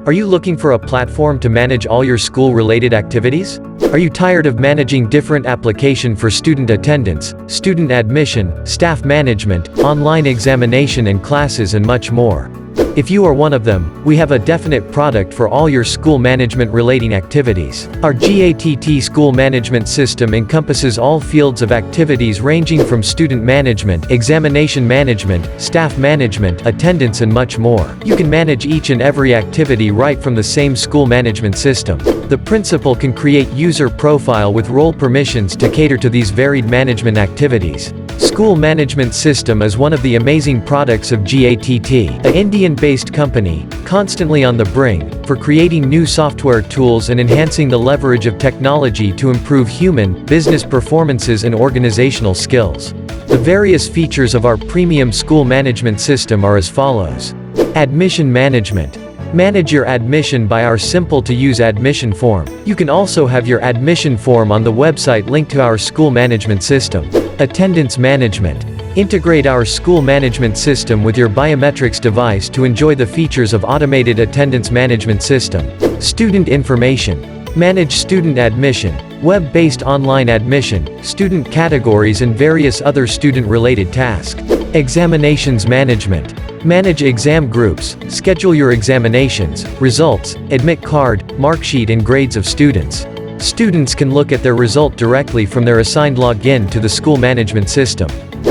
Are you looking for a platform to manage all your school-related activities? Are you tired of managing different applications for student attendance, student admission, staff management, online examination and classes and much more? If you are one of them, we have a definite product for all your school management relating activities. Our GATT school management system encompasses all fields of activities ranging from student management, examination management, staff management, attendance and much more. You can manage each and every activity right from the same school management system. The principal can create user profile with role permissions to cater to these varied management activities. School Management System is one of the amazing products of GATT, an Indian-based company, constantly on the brink, for creating new software tools and enhancing the leverage of technology to improve human, business performances and organizational skills. The various features of our premium school management system are as follows. Admission management. Manage your admission by our simple-to-use admission form. You can also have your admission form on the website linked to our school management system. Attendance management. Integrate our school management system with your biometrics device to enjoy the features of automated attendance management system. Student information. Manage student admission, web-based online admission, student categories and various other student-related tasks. Examinations management. Manage exam groups, schedule your examinations, results, admit card, marksheet and grades of students. Students can look at their result directly from their assigned login to the school management system.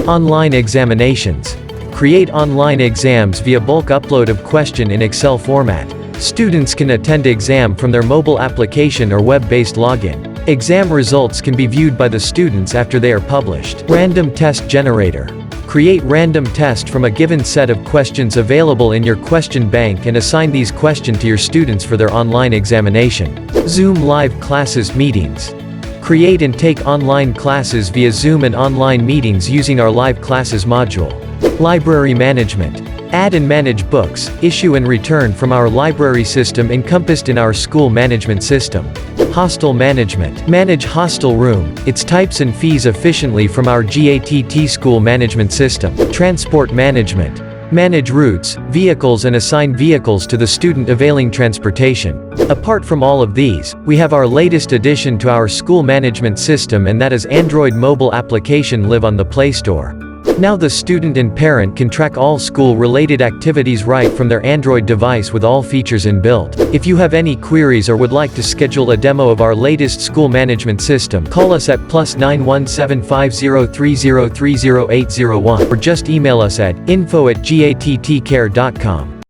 Online examinations. Create online exams via bulk upload of question in Excel format. Students can attend exam from their mobile application or web-based login. Exam results can be viewed by the students after they are published. Random test generator. Create random test from a given set of questions available in your question bank and assign these questions to your students for their online examination. Zoom live classes meetings. Create and take online classes via Zoom and online meetings using our live classes module. Library management. Add and manage books, issue and return from our library system encompassed in our school management system. Hostel management. Manage hostel room, its types and fees efficiently from our GATT school management system. Transport management. Manage routes, vehicles and assign vehicles to the student availing transportation. Apart from all of these, we have our latest addition to our school management system, and that is Android mobile application live on the Play Store. Now the student and parent can track all school-related activities right from their Android device with all features inbuilt. If you have any queries or would like to schedule a demo of our latest school management system, call us at +9 17503030801 or just email us at info@gattcare.com.